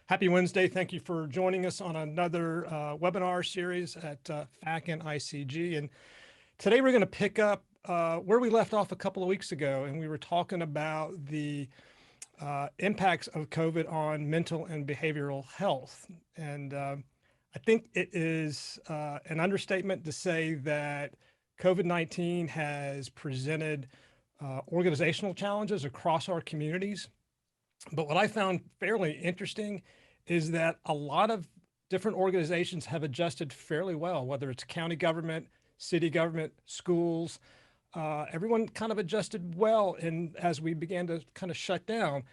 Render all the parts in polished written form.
Happy Wednesday. Thank you for joining us on another webinar series at FAC and ICG. And today we're going to pick up where we left off a couple of weeks ago, and we were talking about the impacts of COVID on mental and behavioral health. And I think it is an understatement to say that COVID-19 has presented organizational challenges across our communities. But what I found fairly interesting is that a lot of different organizations have adjusted fairly well, whether it's county government, city government, schools, everyone kind of adjusted well as we began to kind of shut down.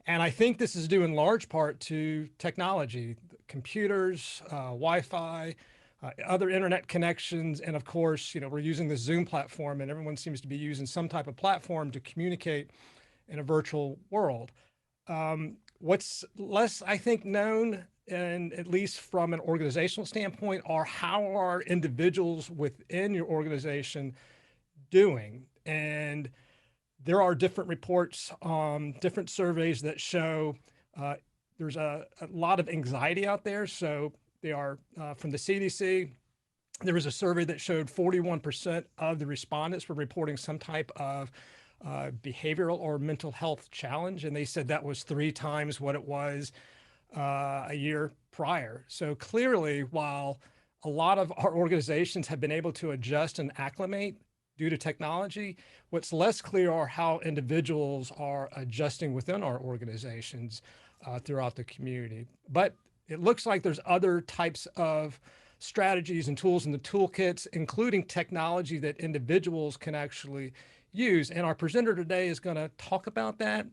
And I think this is due in large part to technology, computers, Wi-Fi, other internet connections. And of course, we're using the Zoom platform, and everyone seems to be using some type of platform to communicate in a virtual world. What's less, I think, known, and at least from an organizational standpoint, are how are individuals within your organization doing? And there are different reports, different surveys that show there's a lot of anxiety out there. So they are from the CDC. There was a survey that showed 41% of the respondents were reporting some type of behavioral or mental health challenge. And they said that was 3 times what it was a year prior. So clearly, while a lot of our organizations have been able to adjust and acclimate due to technology, what's less clear are how individuals are adjusting within our organizations throughout the community. But it looks like there's other types of strategies and tools in the toolkits, including technology that individuals can actually use. And our presenter today is going to talk about that.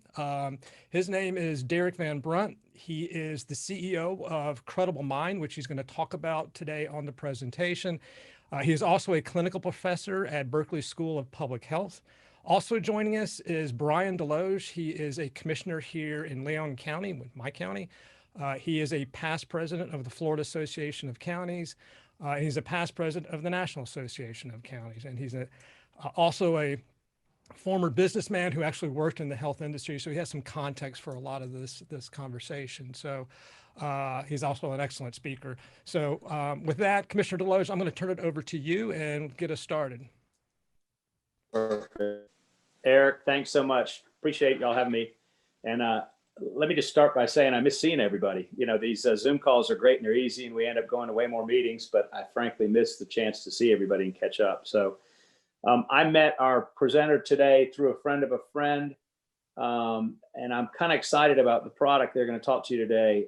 His name is Deryk Van Brunt. He is the CEO of CredibleMind, which he's going to talk about today on the presentation. He is also a clinical professor at Berkeley School of Public Health. Also joining us is Bryan Desloge. He is a commissioner here in Leon County, my county. He is a past president of the Florida Association of Counties. He's a past president of the National Association of Counties. And he's also a former businessman who actually worked in the health industry. So he has some context for a lot of this conversation. So he's also an excellent speaker. So with that, Commissioner Desloge, I'm going to turn it over to you and get us started. Perfect. Eric, thanks so much. Appreciate y'all having me. And let me just start by saying I miss seeing everybody. These Zoom calls are great and they're easy, and we end up going to way more meetings, but I frankly miss the chance to see everybody and catch up. So I met our presenter today through a friend of a friend, and I'm kind of excited about the product they're going to talk to you today.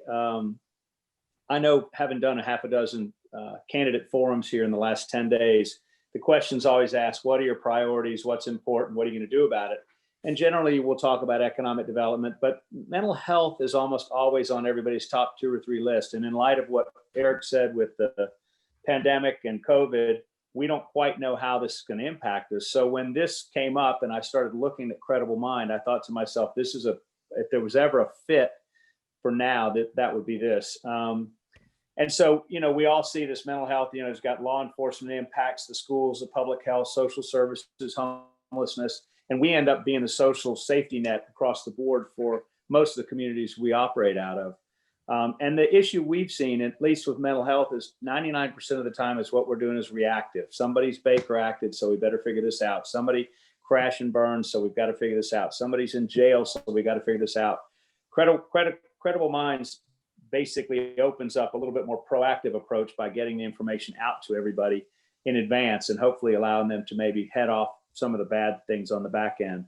I know, having done a half a dozen candidate forums here in the last 10 days, the question's always asked, what are your priorities? What's important? What are you going to do about it? And generally, we'll talk about economic development, but mental health is almost always on everybody's top 2 or 3 list. And in light of what Eric said with the pandemic and COVID, we don't quite know how this is going to impact us. So when this came up and I started looking at CredibleMind, I thought to myself, if there was ever a fit for now, that would be this. And so, we all see this mental health, it's got law enforcement impacts, the schools, the public health, social services, homelessness, and we end up being the social safety net across the board for most of the communities we operate out of. And the issue we've seen, at least with mental health, is 99% of the time is what we're doing is reactive. Somebody's Baker acted, so we better figure this out. Somebody crashed and burned, so we've got to figure this out. Somebody's in jail, so we got to figure this out. CredibleMinds basically opens up a little bit more proactive approach by getting the information out to everybody in advance and hopefully allowing them to maybe head off some of the bad things on the back end.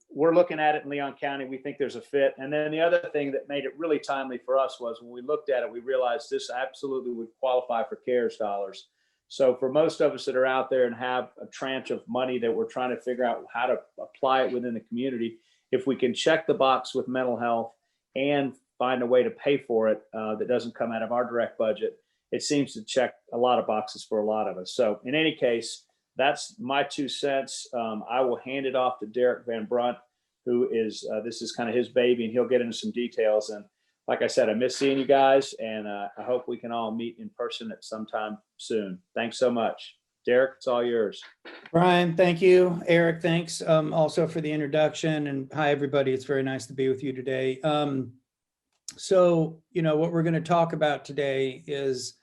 We're looking at it in Leon County. We think there's a fit. And then the other thing that made it really timely for us was when we looked at it, we realized this absolutely would qualify for CARES dollars. So for most of us that are out there and have a tranche of money that we're trying to figure out how to apply it within the community, if we can check the box with mental health and find a way to pay for it that doesn't come out of our direct budget, it seems to check a lot of boxes for a lot of us. So in any case, that's my 2 cents. I will hand it off to Deryk Van Brunt, who is, this is kind of his baby, and he'll get into some details. And like I said, I miss seeing you guys, and I hope we can all meet in person at some time soon. Thanks so much. Deryk, it's all yours. Bryan, thank you. Eric, thanks also for the introduction. And hi, everybody. It's very nice to be with you today. So, what we're going to talk about today is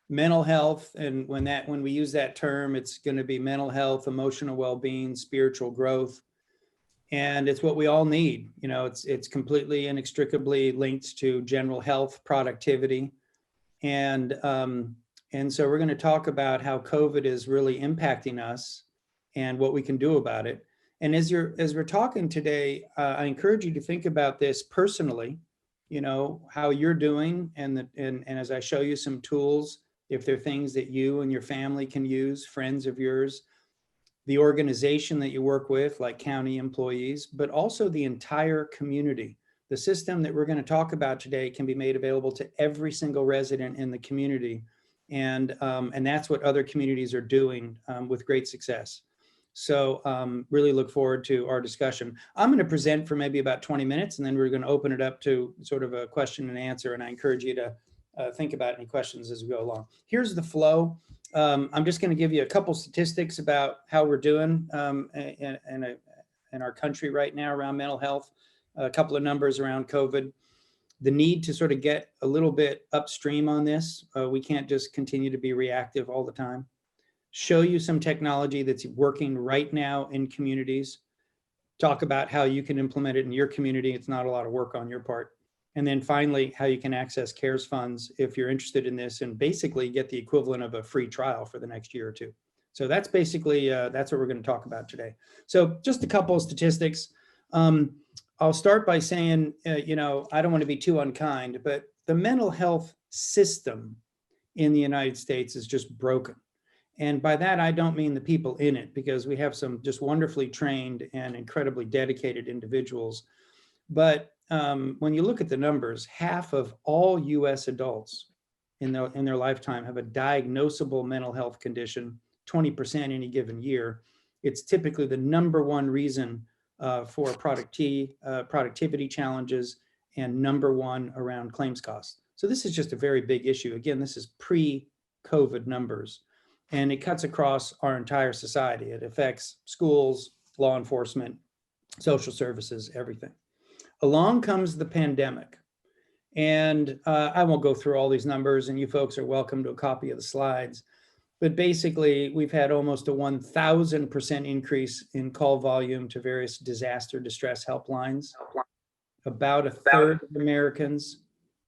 mental health. And when we use that term, it's going to be mental health, emotional well-being, spiritual growth. And it's what we all need. It's completely inextricably linked to general health, productivity. And so we're going to talk about how COVID is really impacting us and what we can do about it. And as we're talking today, I encourage you to think about this personally, how you're doing, and as I show you some tools, if there are things that you and your family can use, friends of yours, the organization that you work with, like county employees, but also the entire community. The system that we're going to talk about today can be made available to every single resident in the community. And that's what other communities are doing with great success. So really look forward to our discussion. I'm going to present for maybe about 20 minutes, and then we're going to open it up to sort of a question and answer. And I encourage you to think about any questions as we go along. Here's the flow. I'm just going to give you a couple statistics about how we're doing in our country right now around mental health, a couple of numbers around COVID, the need to sort of get a little bit upstream on this. We can't just continue to be reactive all the time. Show you some technology that's working right now in communities. Talk about how you can implement it in your community. It's not a lot of work on your part. And then finally, how you can access CARES funds if you're interested in this, and basically get the equivalent of a free trial for the next year or two. So that's basically, that's what we're going to talk about today. So just a couple of statistics. I'll start by saying, I don't want to be too unkind, but the mental health system in the United States is just broken. And by that, I don't mean the people in it, because we have some just wonderfully trained and incredibly dedicated individuals. But when you look at the numbers, half of all US adults in their lifetime have a diagnosable mental health condition, 20% any given year. It's typically the number one reason for productivity challenges, and number one around claims costs. So this is just a very big issue. Again, this is pre-COVID numbers, and it cuts across our entire society. It affects schools, law enforcement, social services, everything. Along comes the pandemic. And I won't go through all these numbers, and you folks are welcome to a copy of the slides. But basically, we've had almost a 1,000% increase in call volume to various disaster distress helplines. About a third of Americans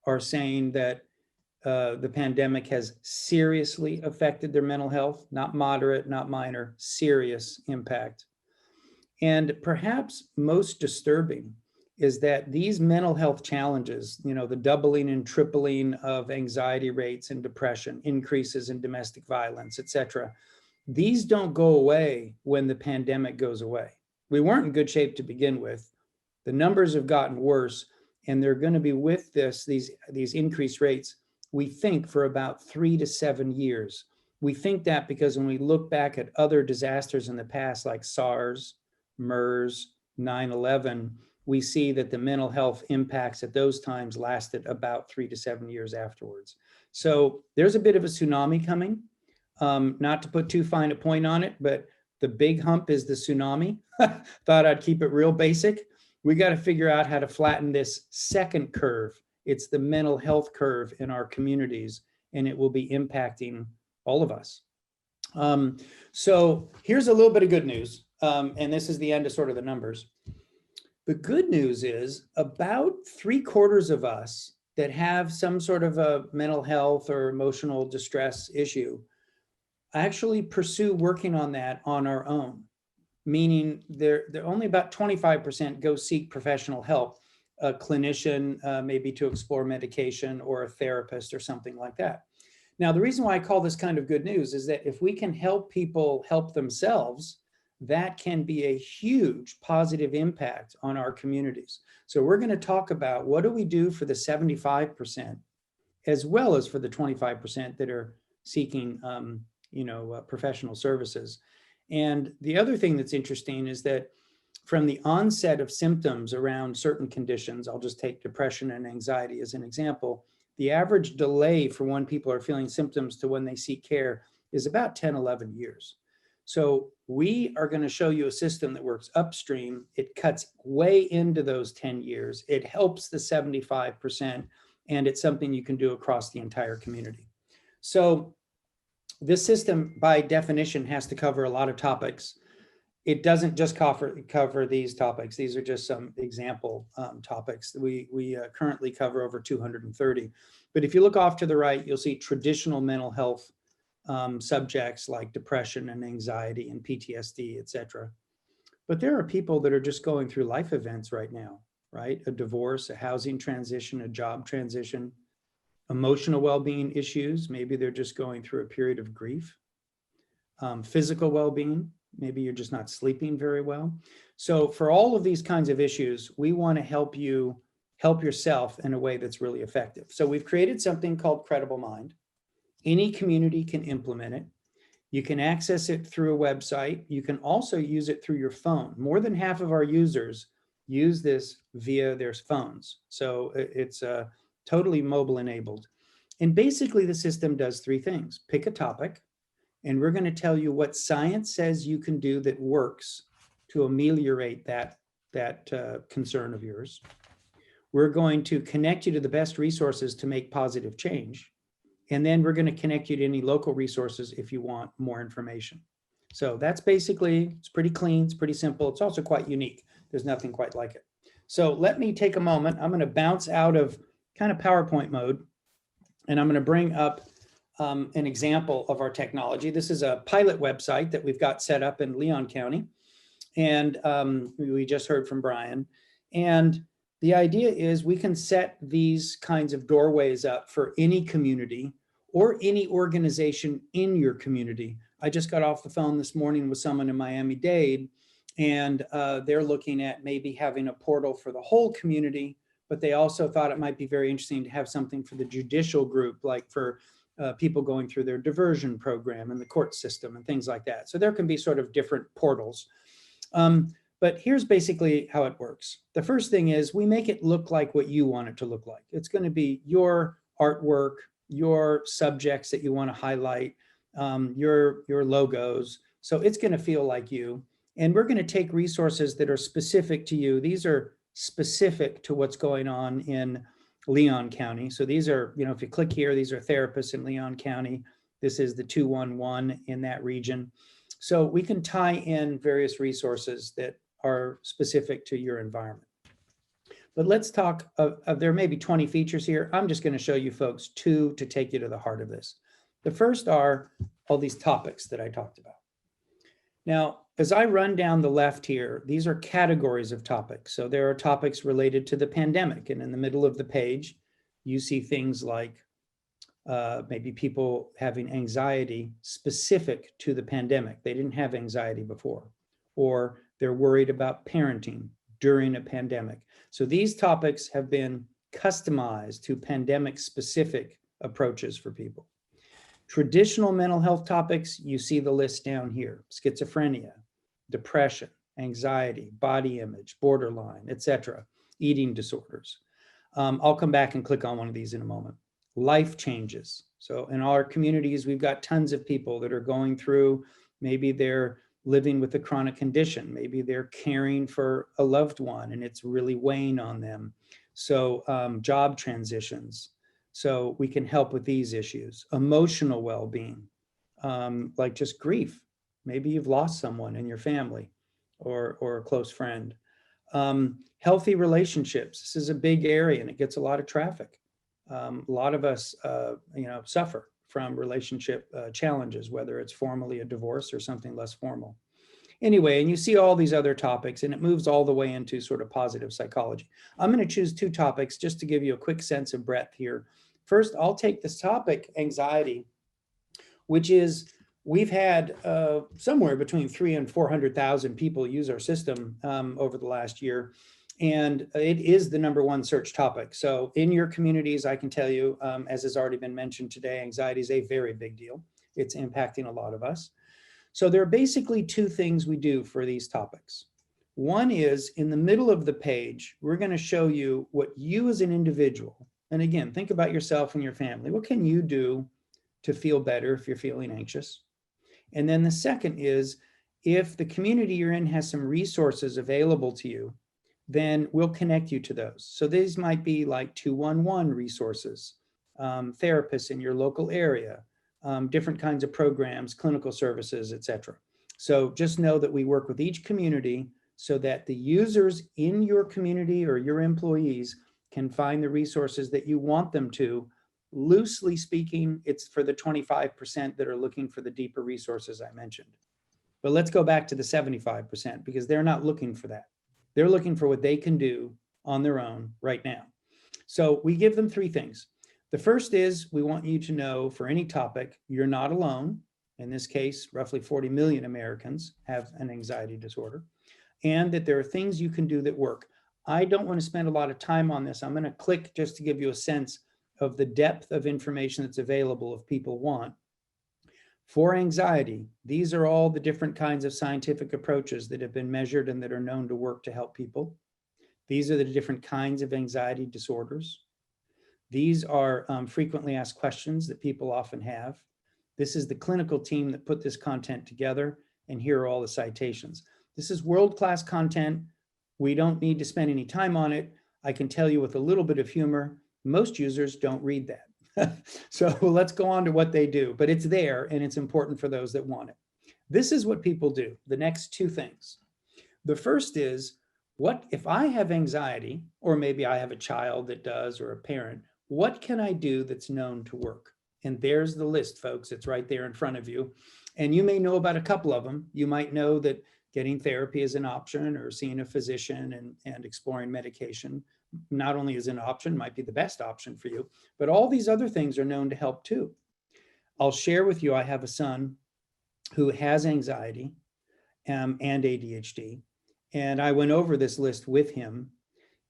are saying that the pandemic has seriously affected their mental health, not moderate, not minor, serious impact. And perhaps most disturbing is that these mental health challenges, the doubling and tripling of anxiety rates and depression, increases in domestic violence, et cetera, these don't go away when the pandemic goes away. We weren't in good shape to begin with. The numbers have gotten worse, and they're going to be with these increased rates, we think, for about 3 to 7 years. We think that because when we look back at other disasters in the past, like SARS, MERS, 9/11, we see that the mental health impacts at those times lasted about 3 to 7 years afterwards. So there's a bit of a tsunami coming. Not to put too fine a point on it, but the big hump is the tsunami. Thought I'd keep it real basic. We got to figure out how to flatten this second curve. It's the mental health curve in our communities, and it will be impacting all of us. So here's a little bit of good news. And this is the end of sort of the numbers. The good news is about 3/4 of us that have some sort of a mental health or emotional distress issue actually pursue working on that on our own, meaning they're only about 25% go seek professional help, a clinician, maybe to explore medication, or a therapist or something like that. Now, the reason why I call this kind of good news is that if we can help people help themselves, that can be a huge positive impact on our communities. So we're going to talk about what do we do for the 75%, as well as for the 25% that are seeking, professional services. And the other thing that's interesting is that from the onset of symptoms around certain conditions, I'll just take depression and anxiety as an example, the average delay for when people are feeling symptoms to when they seek care is about 10, 11 years. So we are going to show you a system that works upstream. It cuts way into those 10 years. It helps the 75%, and it's something you can do across the entire community. So this system, by definition, has to cover a lot of topics. It doesn't just cover these topics. These are just some example topics. We currently cover over 230. But if you look off to the right, you'll see traditional mental health subjects like depression and anxiety and PTSD, et cetera. But there are people that are just going through life events right now, right? A divorce, a housing transition, a job transition, emotional well-being issues. Maybe they're just going through a period of grief. Physical well-being. Maybe you're just not sleeping very well. So for all of these kinds of issues, we want to help you help yourself in a way that's really effective. So we've created something called CredibleMind. Any community can implement it. You can access it through a website. You can also use it through your phone. More than half of our users use this via their phones. So it's totally mobile enabled. And basically the system does three things. Pick a topic, and we're going to tell you what science says you can do that works to ameliorate that concern of yours. We're going to connect you to the best resources to make positive change. And then we're going to connect you to any local resources if you want more information. So that's basically, it's pretty clean, it's pretty simple. It's also quite unique. There's nothing quite like it. So let me take a moment. I'm going to bounce out of kind of PowerPoint mode, and I'm going to bring up an example of our technology. This is a pilot website that we've got set up in Leon County. And we just heard from Bryan. And the idea is we can set these kinds of doorways up for any community or any organization in your community. I just got off the phone this morning with someone in Miami-Dade, and they're looking at maybe having a portal for the whole community, but they also thought it might be very interesting to have something for the judicial group, like for people going through their diversion program and the court system and things like that. So there can be sort of different portals. But here's basically how it works. The first thing is we make it look like what you want it to look like. It's going to be your artwork, your subjects that you want to highlight, your logos. So it's going to feel like you. And we're going to take resources that are specific to you. These are specific to what's going on in Leon County. So these are, if you click here, these are therapists in Leon County. This is the 211 in that region. So we can tie in various resources that are specific to your environment. But let's talk, there may be 20 features here. I'm just going to show you folks 2 to take you to the heart of this. The first are all these topics that I talked about. Now, as I run down the left here, these are categories of topics. So there are topics related to the pandemic. And in the middle of the page, you see things like maybe people having anxiety specific to the pandemic. They didn't have anxiety before, or they're worried about parenting during a pandemic. So these topics have been customized to pandemic specific approaches for people. Traditional mental health topics, you see the list down here: schizophrenia, depression, anxiety, body image, borderline, etc., eating disorders. I'll come back and click on one of these in a moment. Life changes. So in our communities, we've got tons of people that are going through, maybe they're living with a chronic condition, maybe they're caring for a loved one and it's really weighing on them. So job transitions. So we can help with these issues. Emotional well-being, like just grief. Maybe you've lost someone in your family or a close friend. Healthy relationships. This is a big area and it gets a lot of traffic. A lot of us, suffer from relationship challenges, whether it's formally a divorce or something less formal. Anyway, and you see all these other topics, and it moves all the way into sort of positive psychology. I'm going to choose 2 topics just to give you a quick sense of breadth here. First, I'll take this topic, anxiety, which is we've had somewhere between 300,000 and 400,000 people use our system over the last year. And it is the #1 search topic. So in your communities, I can tell you, as has already been mentioned today, anxiety is a very big deal. It's impacting a lot of us. So there are basically 2 things we do for these topics. One is in the middle of the page, we're going to show you what you as an individual, and again, think about yourself and your family. What can you do to feel better if you're feeling anxious? And then the second is, if the community you're in has some resources available to you, then we'll connect you to those. So these might be like 211 resources, therapists in your local area, different kinds of programs, clinical services, et cetera. So just know that we work with each community so that the users in your community or your employees can find the resources that you want them to. Loosely speaking, it's for the 25% that are looking for the deeper resources I mentioned. But let's go back to the 75% because they're not looking for that. They're looking for what they can do on their own right now. So we give them three things. The first is we want you to know for any topic, you're not alone. In this case, roughly 40 million Americans have an anxiety disorder, and that there are things you can do that work. I don't want to spend a lot of time on this. I'm going to click just to give you a sense of the depth of information that's available if people want. For anxiety, these are all the different kinds of scientific approaches that have been measured and that are known to work to help people. These are the different kinds of anxiety disorders. These are frequently asked questions that people often have. This is the clinical team that put this content together, and here are all the citations. This is world-class content. We don't need to spend any time on it. I can tell you with a little bit of humor, most users don't read that. So let's go on to what they do, but it's there and it's important for those that want it. This is what people do, the next two things. The first is, what if I have anxiety, or maybe I have a child that does, or a parent, what can I do that's known to work? And there's the list, folks. It's right there in front of you. And you may know about a couple of them. You might know that getting therapy is an option, or seeing a physician and exploring medication not only is an option, might be the best option for you, but all these other things are known to help too. I'll share with you, I have a son who has anxiety and ADHD, and I went over this list with him,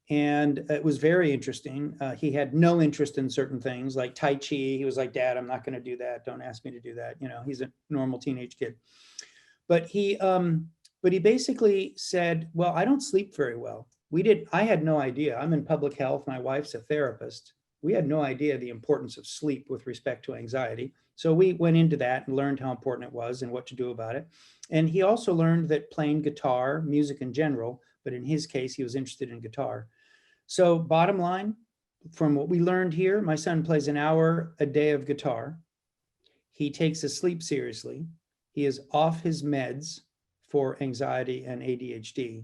and it was very interesting. He had no interest in certain things like Tai Chi. He was like, Dad, I'm not going to do that. Don't ask me to do that. You know, he's a normal teenage kid. But he basically said, well, I don't sleep very well. I had no idea. I'm in public health. My wife's a therapist. We had no idea the importance of sleep with respect to anxiety. So we went into that and learned how important it was and what to do about it. And he also learned that playing guitar, music in general, but in his case, he was interested in guitar. So bottom line, from what we learned here, my son plays an hour a day of guitar. He takes his sleep seriously. He is off his meds for anxiety and ADHD.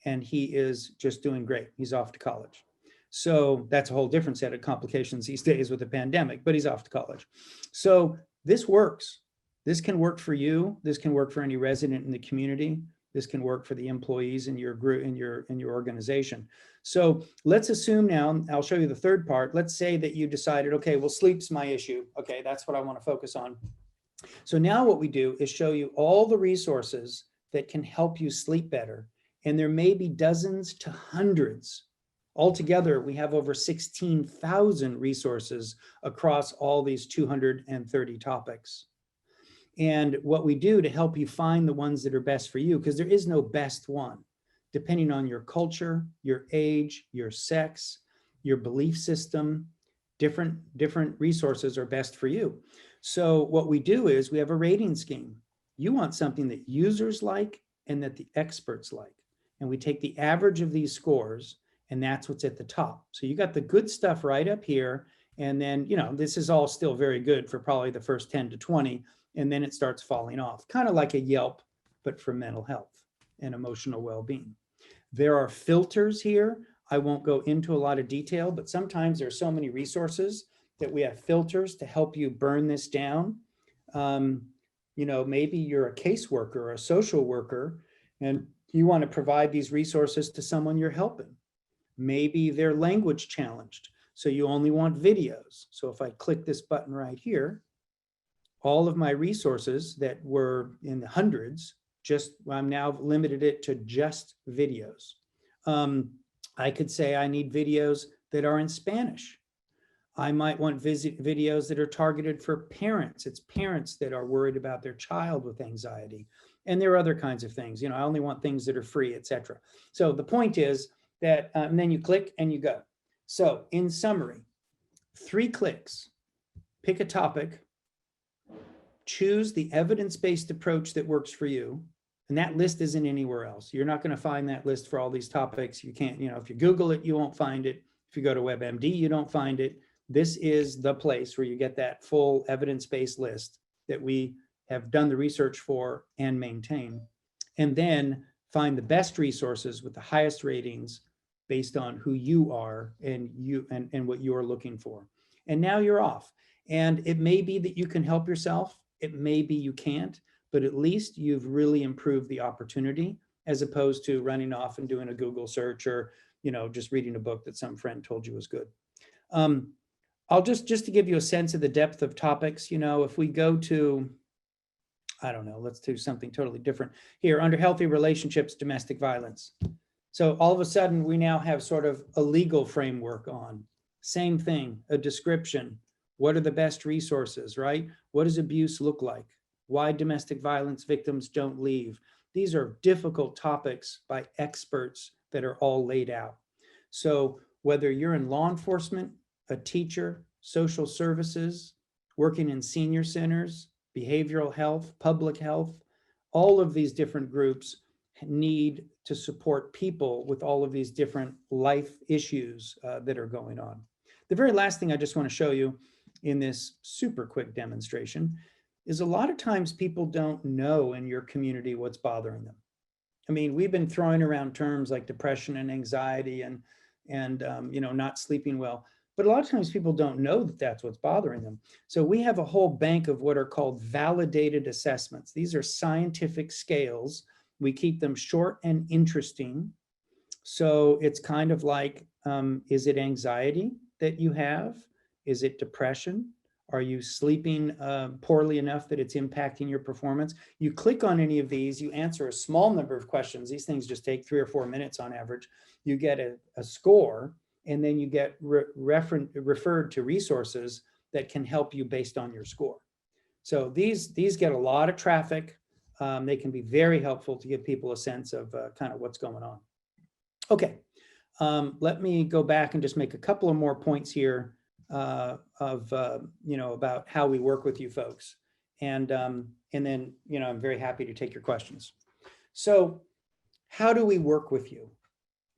And he is just doing great. He's off to college. So that's a whole different set of complications these days with the pandemic, but he's off to college. So this works. This can work for you. This can work for any resident in the community. This can work for the employees in your group, in your organization. So let's assume now, I'll show you the third part. Let's say that you decided, okay, well, sleep's my issue. Okay, that's what I want to focus on. So now what we do is show you all the resources that can help you sleep better. And there may be dozens to hundreds. Altogether, we have over 16,000 resources across all these 230 topics. And what we do to help you find the ones that are best for you, because there is no best one, depending on your culture, your age, your sex, your belief system, different resources are best for you. So what we do is we have a rating scheme. You want something that users like and that the experts like. And we take the average of these scores, and that's what's at the top. So you got the good stuff right up here. And then, you know, this is all still very good for probably the first 10 to 20, and then it starts falling off, kind of like a Yelp, but for mental health and emotional well-being. There are filters here. I won't go into a lot of detail, but sometimes there's so many resources that we have filters to help you burn this down. You know, maybe you're a caseworker or a social worker, and you want to provide these resources to someone you're helping. Maybe they're language challenged, so you only want videos. So if I click this button right here, all of my resources that were in the hundreds, I'm now limited it to just videos. I could say I need videos that are in Spanish. I might want videos that are targeted for parents. It's parents that are worried about their child with anxiety. And there are other kinds of things. You know, I only want things that are free, etc. So the point is that, and then you click and you go. So in summary, 3 clicks, pick a topic, choose the evidence-based approach that works for you. And that list isn't anywhere else. You're not going to find that list for all these topics. You can't, if you Google it, you won't find it. If you go to WebMD, you don't find it. This is the place where you get that full evidence-based list that we have done the research for and maintain. And then find the best resources with the highest ratings based on who you are and what you're looking for. And now you're off. And it may be that you can help yourself. It may be you can't, but at least you've really improved the opportunity as opposed to running off and doing a Google search or, just reading a book that some friend told you was good. I'll just to give you a sense of the depth of topics, if we go to, I don't know, let's do something totally different here under healthy relationships, domestic violence. So all of a sudden we now have sort of a legal framework on. Same thing, a description. What are the best resources, right? What does abuse look like? Why domestic violence victims don't leave? These are difficult topics by experts that are all laid out. So whether you're in law enforcement, a teacher, social services, working in senior centers, behavioral health, public health, all of these different groups need to support people with all of these different life issues that are going on. The very last thing I just want to show you in this super quick demonstration is a lot of times people don't know in your community what's bothering them. I mean, we've been throwing around terms like depression and anxiety and not sleeping well, but a lot of times people don't know that that's what's bothering them. So we have a whole bank of what are called validated assessments. These are scientific scales. We keep them short and interesting. So it's kind of like, is it anxiety that you have? Is it depression? Are you sleeping poorly enough that it's impacting your performance? You click on any of these, you answer a small number of questions. These things just take 3 or 4 minutes on average. You get a score, and then you get referred to resources that can help you based on your score. So these get a lot of traffic. They can be very helpful to give people a sense of kind of what's going on. Okay, let me go back and just make a couple of more points here about how we work with you folks. And then, I'm very happy to take your questions. So how do we work with you?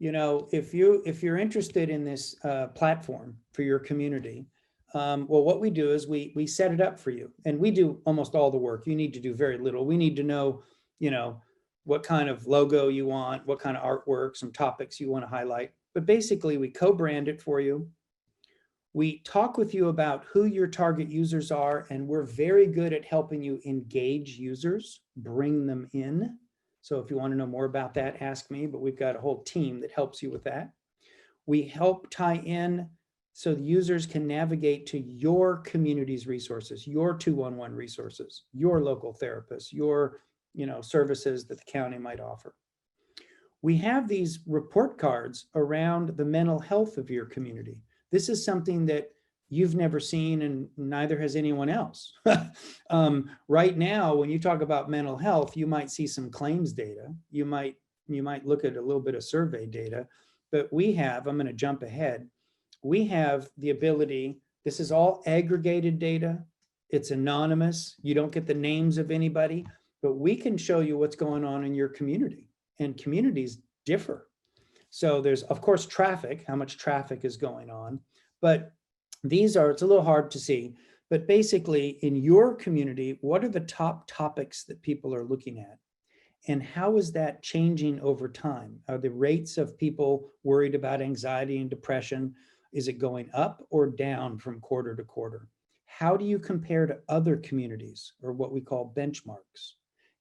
If you're interested in this platform for your community, well, what we do is we set it up for you, and we do almost all the work. You need to do very little. We need to know, what kind of logo you want, what kind of artwork, some topics you want to highlight. But basically, we co-brand it for you. We talk with you about who your target users are, and we're very good at helping you engage users, bring them in. So if you want to know more about that, ask me, but we've got a whole team that helps you with that. We help tie in so the users can navigate to your community's resources, your 211 resources, your local therapists, your services that the county might offer. We have these report cards around the mental health of your community. This is something that you've never seen, and neither has anyone else. Right now, when you talk about mental health, you might see some claims data. You might look at a little bit of survey data, but we have, I'm going to jump ahead. We have the ability, this is all aggregated data. It's anonymous. You don't get the names of anybody, but we can show you what's going on in your community, and communities differ. So there's, of course, traffic, how much traffic is going on, but these are, it's a little hard to see, but basically in your community, what are the top topics that people are looking at? And how is that changing over time? Are the rates of people worried about anxiety and depression, is it going up or down from quarter to quarter? How do you compare to other communities, or what we call benchmarks?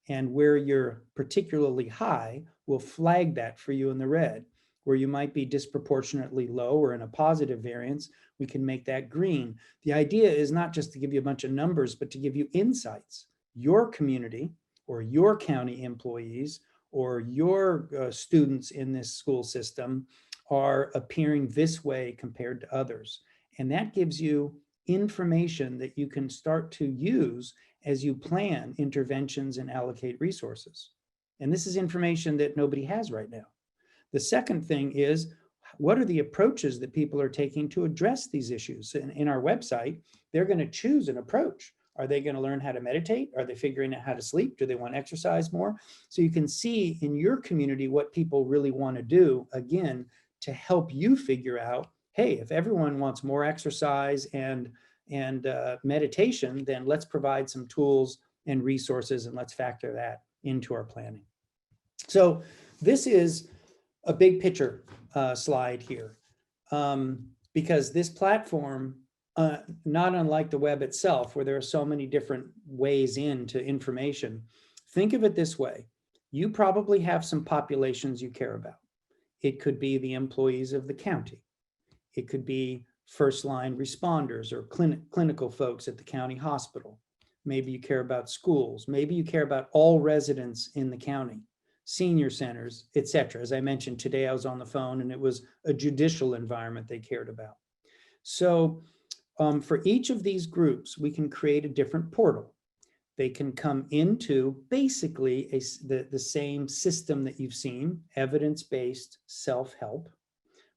And where you're particularly high, we'll flag that for you in the red. Where you might be disproportionately low or in a positive variance, we can make that green. The idea is not just to give you a bunch of numbers, but to give you insights. Your community or your county employees or your students in this school system are appearing this way compared to others. And that gives you information that you can start to use as you plan interventions and allocate resources. And this is information that nobody has right now. The second thing is, what are the approaches that people are taking to address these issues? In our website, they're going to choose an approach. Are they going to learn how to meditate? Are they figuring out how to sleep? Do they want to exercise more? So you can see in your community what people really want to do, again, to help you figure out, hey, if everyone wants more exercise and meditation, then let's provide some tools and resources, and let's factor that into our planning. So this is a big picture slide here, because this platform, not unlike the web itself, where there are so many different ways into information, think of it this way. You probably have some populations you care about. It could be the employees of the county. It could be first-line responders or clinical folks at the county hospital. Maybe you care about schools. Maybe you care about all residents in the county, senior centers, et cetera. As I mentioned today, I was on the phone and it was a judicial environment they cared about. So for each of these groups, we can create a different portal. They can come into basically the same system that you've seen, evidence-based self-help,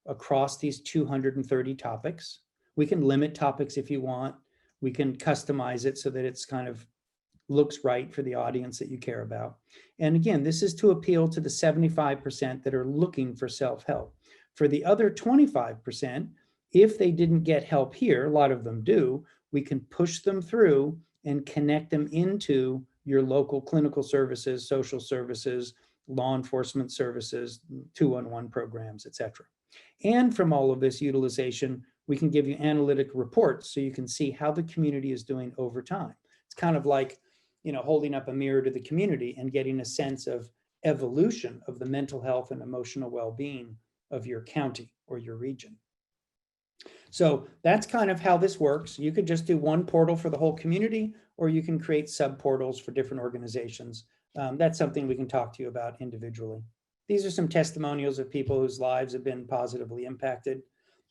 across these 230 topics. We can limit topics if you want. We can customize it so that it's kind of looks right for the audience that you care about. And again, this is to appeal to the 75% that are looking for self-help. For the other 25%, if they didn't get help here, a lot of them do, we can push them through and connect them into your local clinical services, social services, law enforcement services, 211 programs, et cetera. And from all of this utilization, we can give you analytic reports so you can see how the community is doing over time. It's kind of like, holding up a mirror to the community and getting a sense of evolution of the mental health and emotional well-being of your county or your region. So that's kind of how this works. You could just do one portal for the whole community, or you can create sub-portals for different organizations. That's something we can talk to you about individually. These are some testimonials of people whose lives have been positively impacted.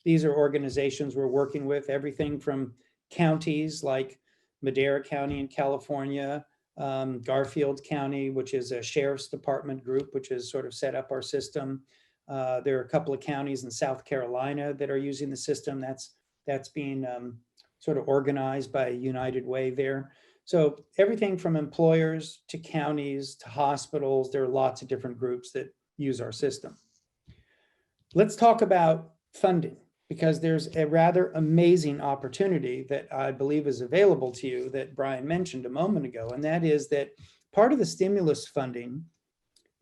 These are organizations we're working with, everything from counties like Madera County in California, Garfield County, which is a sheriff's department group, which has sort of set up our system. There are a couple of counties in South Carolina that are using the system. That's being sort of organized by United Way there. So everything from employers to counties to hospitals, there are lots of different groups that use our system. Let's talk about funding, because there's a rather amazing opportunity that I believe is available to you that Bryan mentioned a moment ago, and that is that part of the stimulus funding,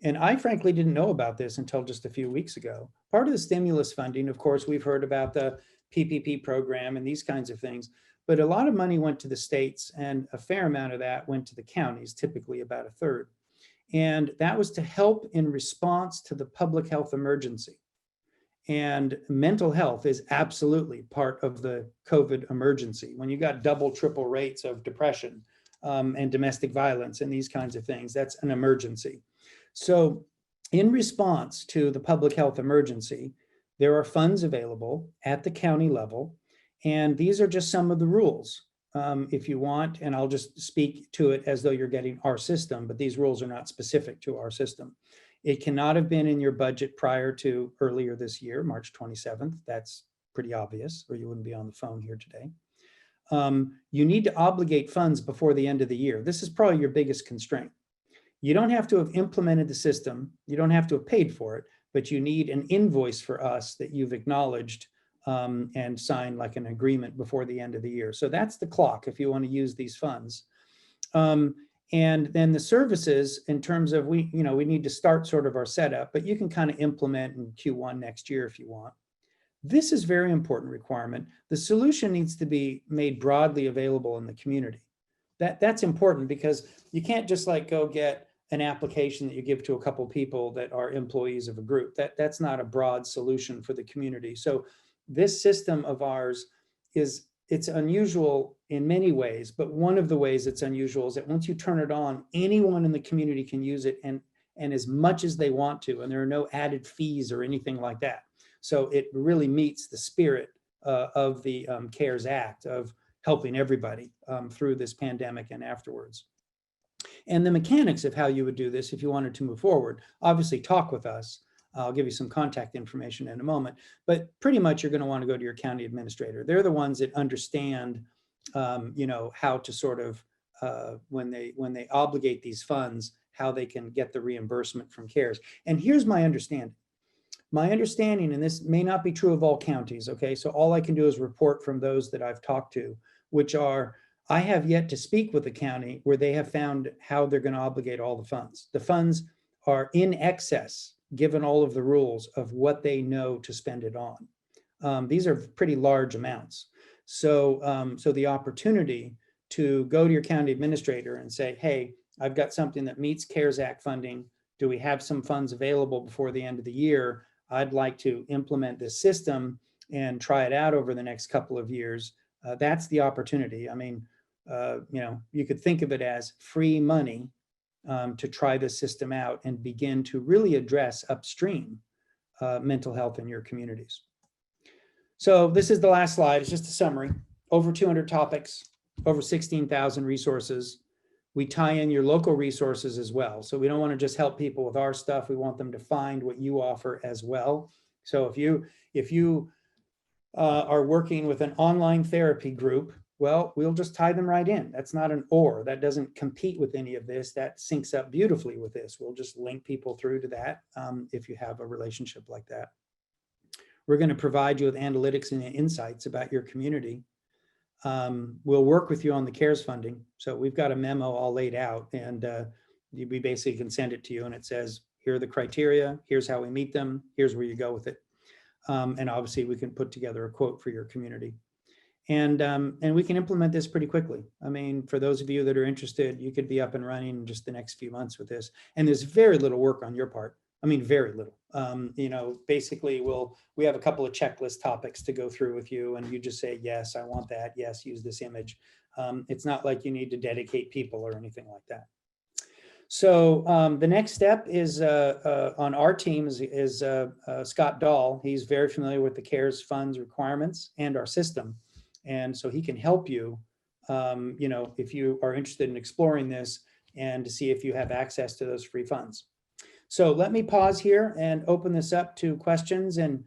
and I frankly didn't know about this until just a few weeks ago, part of the stimulus funding, of course, we've heard about the PPP program and these kinds of things, but a lot of money went to the states and a fair amount of that went to the counties, typically about a third. And that was to help in response to the public health emergency. And mental health is absolutely part of the COVID emergency. When you got double, triple rates of depression and domestic violence and these kinds of things, that's an emergency. So in response to the public health emergency, there are funds available at the county level. And these are just some of the rules. If you want, and I'll just speak to it as though you're getting our system, but these rules are not specific to our system. It cannot have been in your budget prior to earlier this year, March 27th. That's pretty obvious, or you wouldn't be on the phone here today. You need to obligate funds before the end of the year. This is probably your biggest constraint. You don't have to have implemented the system. You don't have to have paid for it, but you need an invoice for us that you've acknowledged and sign like an agreement before the end of the year. So that's the clock if you want to use these funds. And then the services, in terms of we need to start sort of our setup, but you can kind of implement in Q1 next year if you want. This is a very important requirement. The solution needs to be made broadly available in the community. That's important because you can't just like go get an application that you give to a couple people that are employees of a group. That's not a broad solution for the community. So this system of ours it's unusual in many ways, but one of the ways it's unusual is that once you turn it on, anyone in the community can use it and as much as they want to, and there are no added fees or anything like that. So it really meets the spirit of the CARES Act of helping everybody through this pandemic and afterwards. And the mechanics of how you would do this if you wanted to move forward, obviously talk with us. I'll give you some contact information in a moment, but pretty much you're going to want to go to your county administrator. They're the ones that understand how to sort of, when they obligate these funds, how they can get the reimbursement from CARES. And here's my understanding. My understanding, and this may not be true of all counties, okay? So all I can do is report from those that I've talked to, which are, I have yet to speak with the county where they have found how they're going to obligate all the funds. The funds are in excess, given all of the rules, of what they know to spend it on. These are pretty large amounts. So, so the opportunity to go to your county administrator and say, hey, I've got something that meets CARES Act funding. Do we have some funds available before the end of the year? I'd like to implement this system and try it out over the next couple of years. That's the opportunity. I mean, you could think of it as free money to try this system out and begin to really address upstream mental health in your communities. So this is the last slide. It's just a summary. Over 200 topics, over 16,000 resources. We tie in your local resources as well. So we don't want to just help people with our stuff. We want them to find what you offer as well. So if you are working with an online therapy group, well, we'll just tie them right in. That's not an or. That doesn't compete with any of this. That syncs up beautifully with this. We'll just link people through to that if you have a relationship like that. We're going to provide you with analytics and insights about your community. We'll work with you on the CARES funding. So we've got a memo all laid out, and we basically can send it to you, and it says, here are the criteria, here's how we meet them, here's where you go with it. And obviously we can put together a quote for your community. And we can implement this pretty quickly. I mean, for those of you that are interested, you could be up and running in just the next few months with this. And there's very little work on your part. I mean, very little. Basically we have a couple of checklist topics to go through with you, and you just say, yes, I want that. Yes, use this image. It's not like you need to dedicate people or anything like that. So the next step is on our team is Scott Dahl. He's very familiar with the CARES funds requirements and our system. And so he can help you, if you are interested in exploring this and to see if you have access to those free funds. So let me pause here and open this up to questions and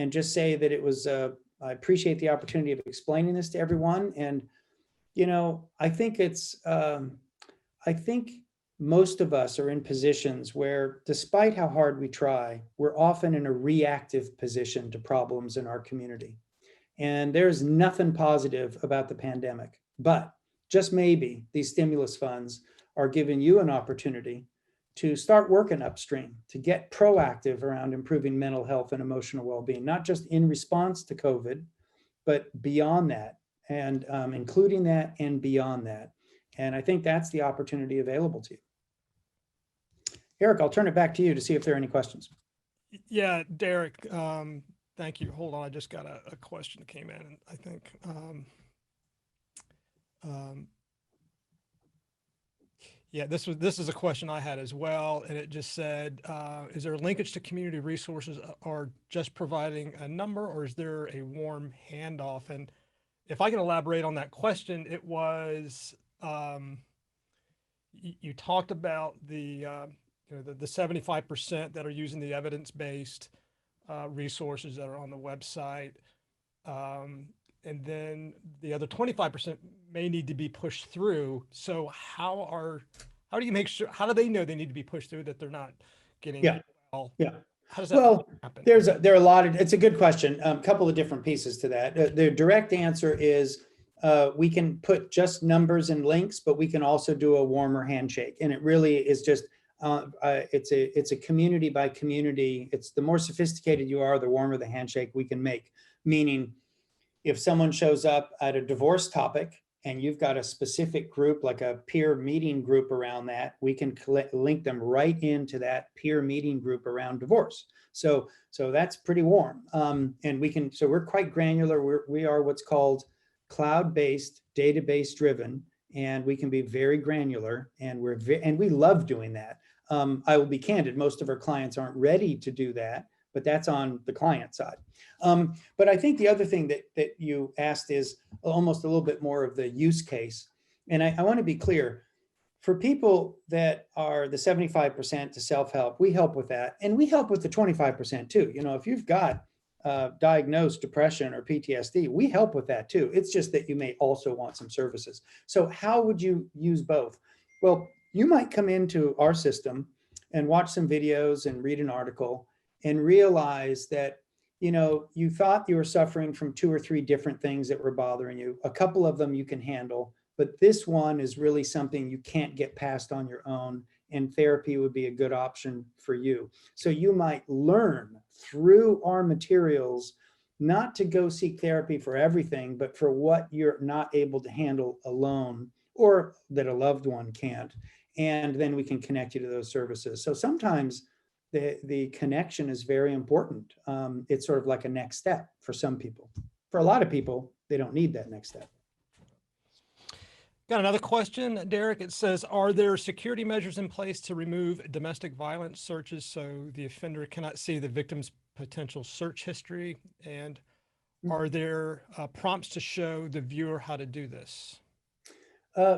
just say that it was, I appreciate the opportunity of explaining this to everyone. And, I think I think most of us are in positions where, despite how hard we try, we're often in a reactive position to problems in our community. And there's nothing positive about the pandemic, but just maybe these stimulus funds are giving you an opportunity to start working upstream, to get proactive around improving mental health and emotional well-being, not just in response to COVID, but beyond that, and including that and beyond that. And I think that's the opportunity available to you. Eric, I'll turn it back to you to see if there are any questions. Yeah, Deryk, thank you. Hold on, I just got a question that came in, I think. Yeah, this is a question I had as well, and it just said, is there a linkage to community resources, or just providing a number, or is there a warm handoff? And if I can elaborate on that question, it was, you talked about the 75% that are using the evidence-based resources that are on the website. And then the other 25% may need to be pushed through. So how do you make sure, how do they know they need to be pushed through, that they're not getting, Yeah. well, Yeah. how does that happen? There are a lot of, it's a good question. A couple of different pieces to that. The direct answer is we can put just numbers and links, but we can also do a warmer handshake. And it really is just, it's a community by community. It's the more sophisticated you are, the warmer the handshake we can make. Meaning, if someone shows up at a divorce topic and you've got a specific group, like a peer meeting group around that, we can link them right into that peer meeting group around divorce. So that's pretty warm. And we can, so we're quite granular. We are what's called cloud-based, database driven, and we can be very granular, and we love doing that. I will be candid, most of our clients aren't ready to do that, but that's on the client side. But I think the other thing that you asked is almost a little bit more of the use case. And I want to be clear, for people that are the 75% to self-help, we help with that. And we help with the 25% too. If you've got diagnosed depression or PTSD, we help with that too. It's just that you may also want some services. So how would you use both? Well, you might come into our system and watch some videos and read an article and realize that, you thought you were suffering from 2 or 3 different things that were bothering you. A couple of them you can handle, but this one is really something you can't get past on your own, and therapy would be a good option for you. So you might learn through our materials not to go seek therapy for everything, but for what you're not able to handle alone or that a loved one can't. And then we can connect you to those services. So sometimes the connection is very important. It's sort of like a next step for some people. For a lot of people, they don't need that next step. Got another question, Deryk. It says, are there security measures in place to remove domestic violence searches so the offender cannot see the victim's potential search history? And are there prompts to show the viewer how to do this?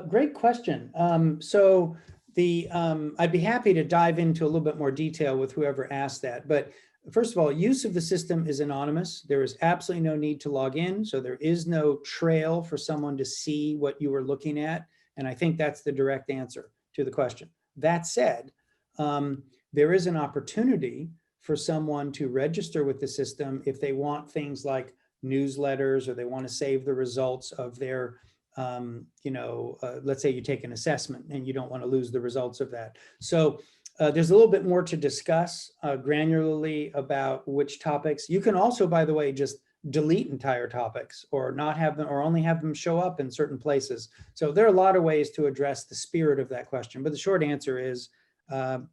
Great question. So I'd be happy to dive into a little bit more detail with whoever asked that. But first of all, use of the system is anonymous. There is absolutely no need to log in. So there is no trail for someone to see what you were looking at. And I think that's the direct answer to the question. That said, there is an opportunity for someone to register with the system if they want things like newsletters, or they want to save the results of their let's say you take an assessment and you don't want to lose the results of that. So there's a little bit more to discuss granularly about which topics. You can also, by the way, just delete entire topics or not have them, or only have them show up in certain places. So there are a lot of ways to address the spirit of that question. But the short answer is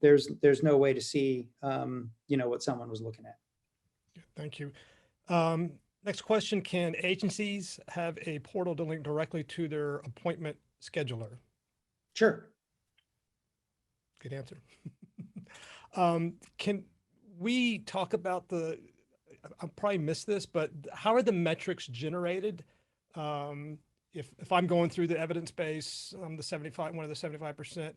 there's no way to see what someone was looking at. Thank you. Next question, can agencies have a portal to link directly to their appointment scheduler? Sure. Good answer. Can we talk about I probably missed this, but how are the metrics generated? If I'm going through the evidence base, I'm one of the 75%,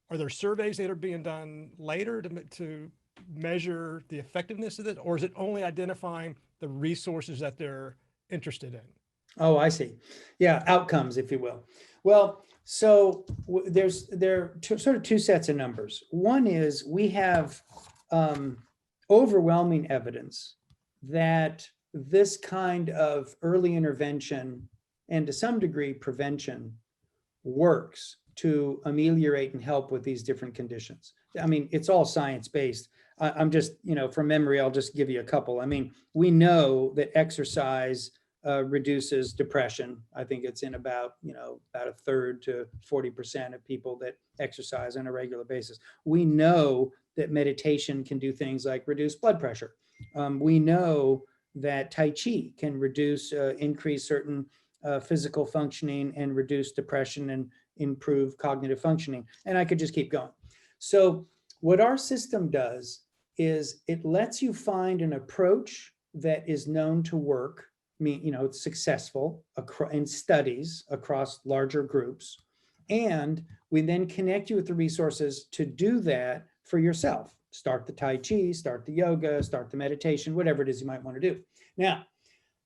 are there surveys that are being done later to measure the effectiveness of it? Or is it only identifying the resources that they're interested in? Oh, I see. Yeah, outcomes, if you will. Well, so there are sort of 2 sets of numbers. One is we have overwhelming evidence that this kind of early intervention and to some degree prevention works to ameliorate and help with these different conditions. I mean, it's all science-based. I'm just, from memory, I'll just give you a couple. I mean, we know that exercise reduces depression. I think it's in about a third to 40% of people that exercise on a regular basis. We know that meditation can do things like reduce blood pressure. We know that Tai Chi can increase certain physical functioning and reduce depression and improve cognitive functioning. And I could just keep going. So what our system does is it lets you find an approach that is known to work. I mean, it's successful in studies across larger groups. And we then connect you with the resources to do that for yourself. Start the Tai Chi, start the yoga, start the meditation, whatever it is you might want to do. Now,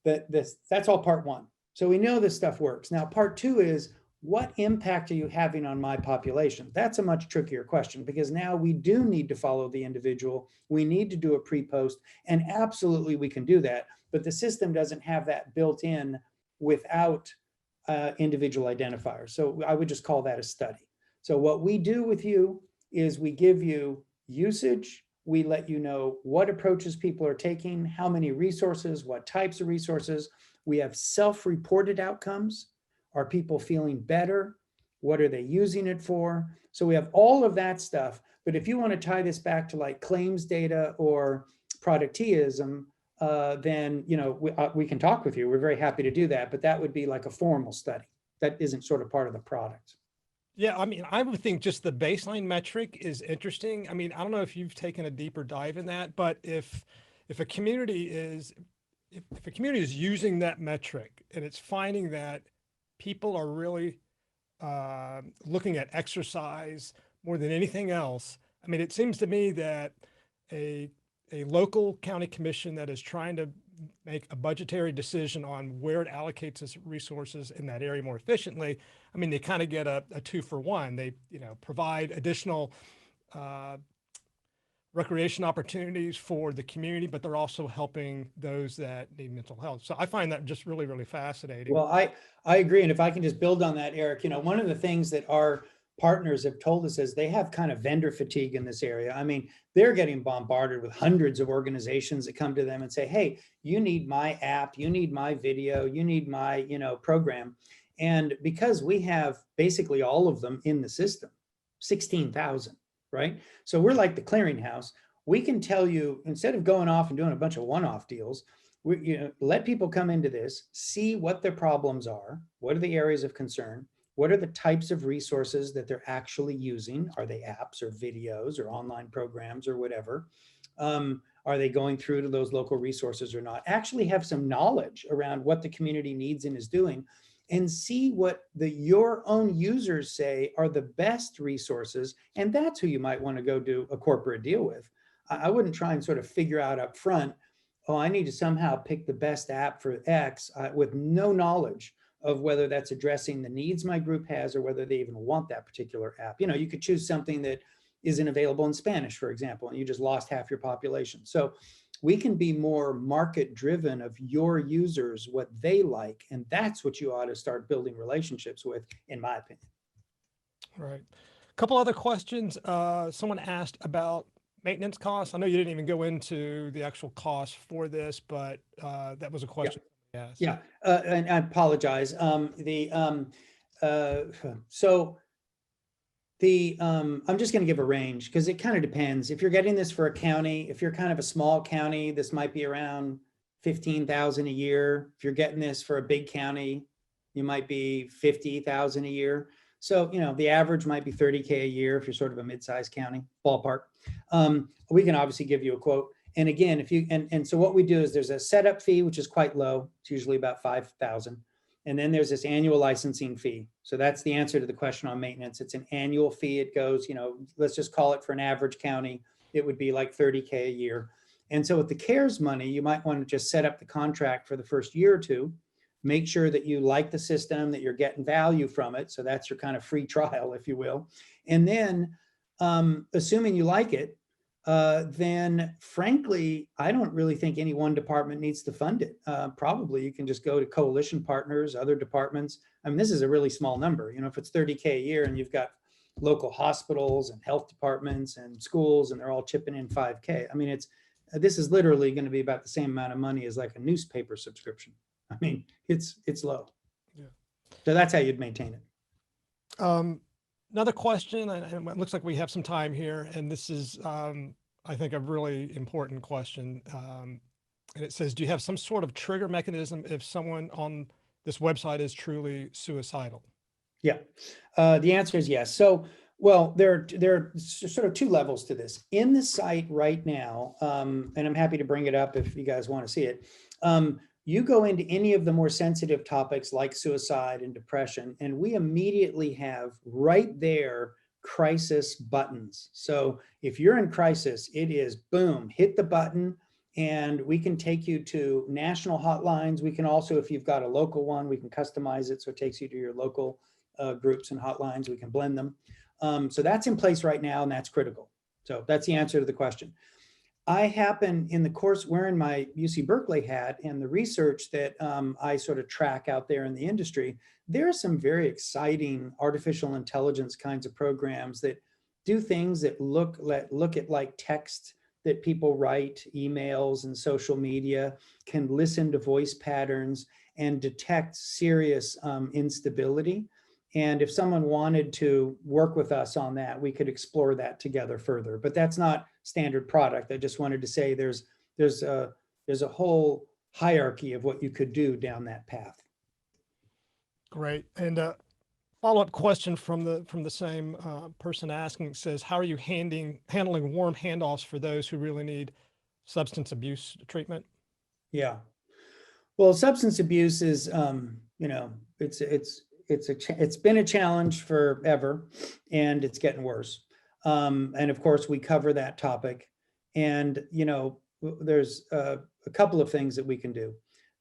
that's all part 1. So we know this stuff works. Now, part 2 is, what impact are you having on my population? That's a much trickier question, because now we do need to follow the individual. We need to do a pre-post, and absolutely we can do that, but the system doesn't have that built in without individual identifiers. So I would just call that a study. So what we do with you is we give you usage. We let you know what approaches people are taking, how many resources, what types of resources. We have self-reported outcomes. Are people feeling better? What are they using it for? So we have all of that stuff. But if you want to tie this back to like claims data or productivism, then we can talk with you. We're very happy to do that. But that would be like a formal study. That isn't sort of part of the product. Yeah, I mean, I would think just the baseline metric is interesting. I mean, I don't know if you've taken a deeper dive in that, but if a community is using that metric and it's finding that people are really looking at exercise more than anything else, I mean, it seems to me that a local county commission that is trying to make a budgetary decision on where it allocates its resources in that area more efficiently, I mean, they kind of get a 2-for-1. They, provide additional recreation opportunities for the community, but they're also helping those that need mental health. So I find that just really, really fascinating. Well, I agree. And if I can just build on that, Eric, one of the things that our partners have told us is they have kind of vendor fatigue in this area. I mean, they're getting bombarded with hundreds of organizations that come to them and say, hey, you need my app, you need my video, you need my, program. And because we have basically all of them in the system, 16,000, right? So we're like the clearinghouse. We can tell you, instead of going off and doing a bunch of one-off deals, we let people come into this, see what their problems are, what are the areas of concern, what are the types of resources that they're actually using? Are they apps or videos or online programs or whatever? Are they going through to those local resources or not? Actually have some knowledge around what the community needs and is doing, and see what your own users say are the best resources. And that's who you might want to go do a corporate deal with. I wouldn't try and sort of figure out up front, oh, I need to somehow pick the best app for X with no knowledge of whether that's addressing the needs my group has or whether they even want that particular app. You could choose something that isn't available in Spanish, for example, and you just lost half your population. So we can be more market driven of your users, what they like, and that's what you ought to start building relationships with, in my opinion. Right. A couple other questions. Someone asked about maintenance costs. I know you didn't even go into the actual cost for this, but that was a question. Yeah. Yeah. And I apologize. I'm just going to give a range because it kind of depends. If you're getting this for a county, if you're kind of a small county, this might be around 15,000 a year. If you're getting this for a big county, you might be 50,000 a year. So, the average might be 30K a year if you're sort of a mid-sized county, ballpark. We can obviously give you a quote. And again, so what we do is there's a setup fee, which is quite low. It's usually about 5,000. And then there's this annual licensing fee. So that's the answer to the question on maintenance. It's an annual fee. It goes, let's just call it, for an average county, it would be like 30K a year. And so with the CARES money, you might want to just set up the contract for the first year or two, make sure that you like the system, that you're getting value from it. So that's your kind of free trial, if you will. And then assuming you like it, then frankly, I don't really think any one department needs to fund it. Probably you can just go to coalition partners, other departments. I mean, this is a really small number. If it's 30K a year and you've got local hospitals and health departments and schools, and they're all chipping in 5K. I mean, this is literally going to be about the same amount of money as like a newspaper subscription. I mean, it's low. Yeah. So that's how you'd maintain it. Another question, and it looks like we have some time here, and this is, I think, a really important question. And it says, do you have some sort of trigger mechanism if someone on this website is truly suicidal? Yeah, the answer is yes. So, well, there are sort of two levels to this. In the site right now, and I'm happy to bring it up if you guys want to see it, you go into any of the more sensitive topics like suicide and depression, and we immediately have right there crisis buttons. So if you're in crisis, it is boom, hit the button, and we can take you to national hotlines. We can also, if you've got a local one, we can customize it so it takes you to your local groups and hotlines. We can blend them. So that's in place right now, and that's critical. So that's the answer to the question. I happen, in the course, wearing my UC Berkeley hat and the research that I sort of track out there in the industry, there are some very exciting artificial intelligence kinds of programs that do things that look at like text that people write, emails and social media, can listen to voice patterns and detect serious instability. And if someone wanted to work with us on that, we could explore that together further. But that's not standard product. I just wanted to say there's a whole hierarchy of what you could do down that path. Great. And follow-up question from the same person asking says, how are you handling warm handoffs for those who really need substance abuse treatment? Yeah. Well, substance abuse is, it's been a challenge forever, and it's getting worse. And of course, we cover that topic. And, there's a couple of things that we can do,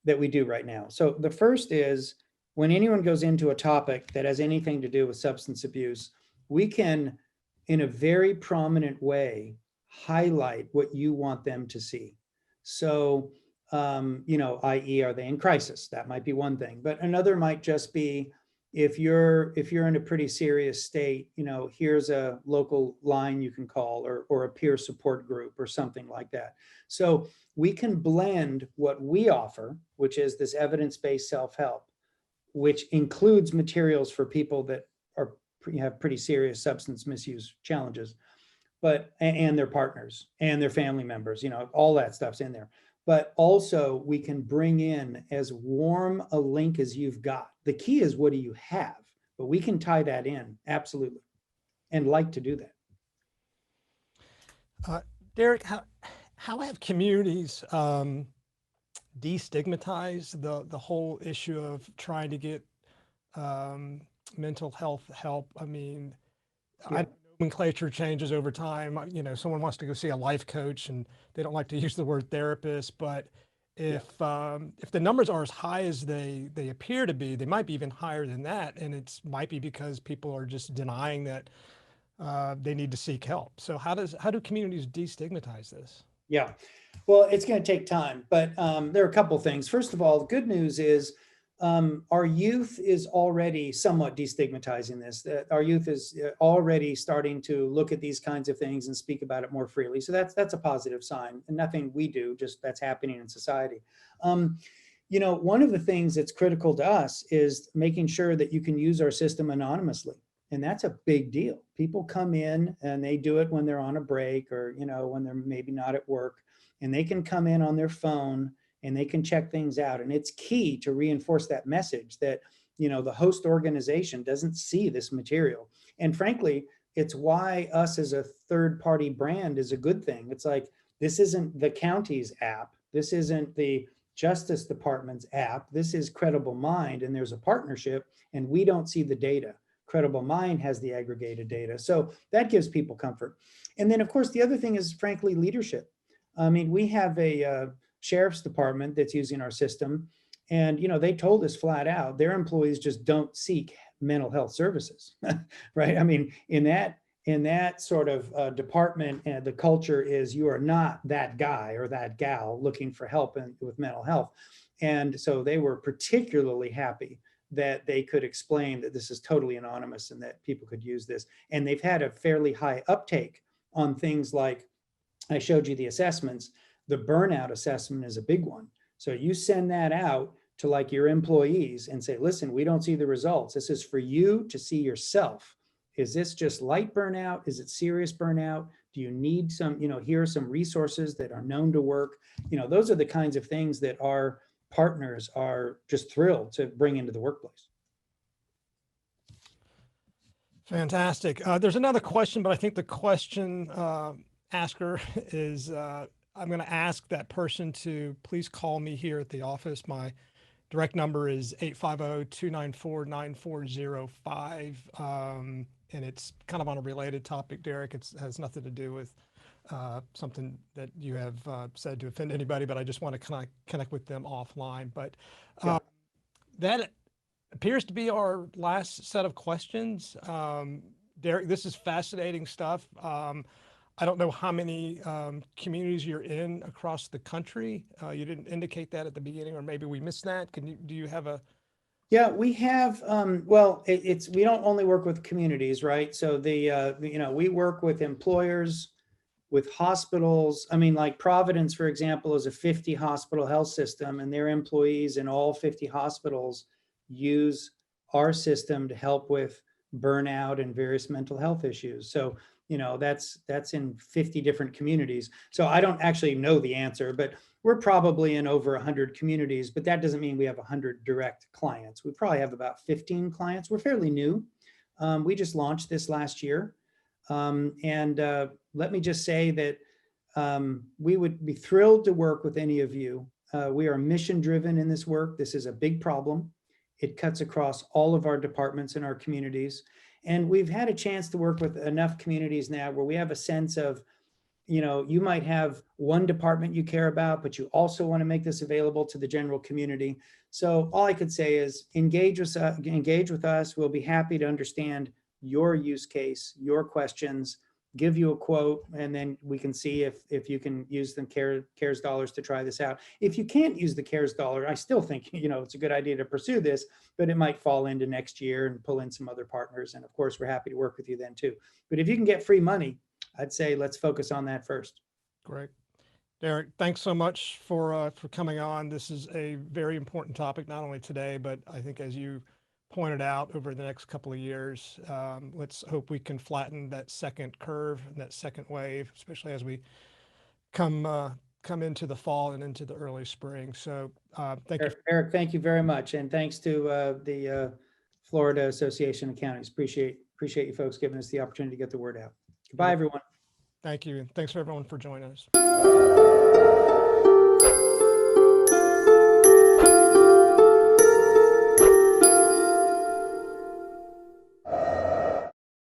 that we do right now. So the first is, when anyone goes into a topic that has anything to do with substance abuse, we can, in a very prominent way, highlight what you want them to see. So, i.e., are they in crisis? That might be one thing, but another might just be, if you're in a pretty serious state, here's a local line you can call, or a peer support group or something like that. So we can blend what we offer, which is this evidence-based self-help, which includes materials for people that have pretty serious substance misuse challenges, and their partners and their family members, all that stuff's in there. But also we can bring in as warm a link as you've got. The key is, what do you have? But we can tie that in, absolutely, and like to do that. Deryk, how have communities destigmatized the whole issue of trying to get mental health help? I mean, Yeah. Nomenclature changes over time. Someone wants to go see a life coach and they don't like to use the word therapist, but if the numbers are as high as they appear to be, they might be even higher than that. And it might be because people are just denying that they need to seek help. So how do communities destigmatize this? Yeah, well, it's going to take time, but there are a couple things. First of all, the good news is our youth is already somewhat destigmatizing this. Our youth is already starting to look at these kinds of things and speak about it more freely. So that's a positive sign, and nothing we do, just that's happening in society. One of the things that's critical to us is making sure that you can use our system anonymously. And that's a big deal. People come in and they do it when they're on a break, or, when they're maybe not at work, and they can come in on their phone and they can check things out. And it's key to reinforce that message that, the host organization doesn't see this material. And frankly, it's why us as a third-party brand is a good thing. It's like, this isn't the county's app. This isn't the Justice Department's app. This is CredibleMind, and there's a partnership, and we don't see the data. CredibleMind has the aggregated data. So that gives people comfort. And then, of course, the other thing is, frankly, leadership. I mean, we have a sheriff's department that's using our system, and they told us flat out their employees just don't seek mental health services, right? I mean, in that sort of department, the culture is, you are not that guy or that gal looking for help with mental health. And so they were particularly happy that they could explain that this is totally anonymous and that people could use this. And they've had a fairly high uptake on things like, I showed you the assessments. The burnout assessment is a big one. So you send that out to like your employees and say, listen, we don't see the results. This is for you to see yourself. Is this just light burnout? Is it serious burnout? Do you need some, here are some resources that are known to work. Those are the kinds of things that our partners are just thrilled to bring into the workplace. Fantastic. There's another question, but I think the question asker is, I'm going to ask that person to please call me here at the office. My direct number is 850-294-9405. And it's kind of on a related topic, Deryk. It has nothing to do with something that you have said to offend anybody, but I just want to connect with them offline. But that appears to be our last set of questions. Deryk, this is fascinating stuff. I don't know how many communities you're in across the country. You didn't indicate that at the beginning, or maybe we missed that. Do you have a? Yeah, we have, we don't only work with communities, right? So we work with employers, with hospitals. I mean, like Providence, for example, is a 50 hospital health system, and their employees in all 50 hospitals use our system to help with burnout and various mental health issues. So, that's in 50 different communities. So I don't actually know the answer, but we're probably in over 100 communities, but that doesn't mean we have 100 direct clients. We probably have about 15 clients. We're fairly new. We just launched this last year. And let me just say that we would be thrilled to work with any of you. We are mission driven in this work. This is a big problem. It cuts across all of our departments in our communities. And we've had a chance to work with enough communities now where we have a sense of you might have one department you care about, but you also want to make this available to the general community. So all I could say is engage with us. We'll be happy to understand your use case, your questions, give you a quote, and then we can see if you can use the CARES dollars to try this out. If you can't use the CARES dollar, I still think, it's a good idea to pursue this, but it might fall into next year and pull in some other partners. And of course, we're happy to work with you then too. But if you can get free money, I'd say let's focus on that first. Great. Deryk, thanks so much for coming on. This is a very important topic, not only today, but I think as you pointed out over the next couple of years, let's hope we can flatten that second curve and that second wave, especially as we come into the fall and into the early spring. So thank you. Eric, thank you very much. And thanks to the Florida Association of Counties. Appreciate you folks giving us the opportunity to get the word out. Goodbye, everyone. Thank you. And thanks for everyone for joining us.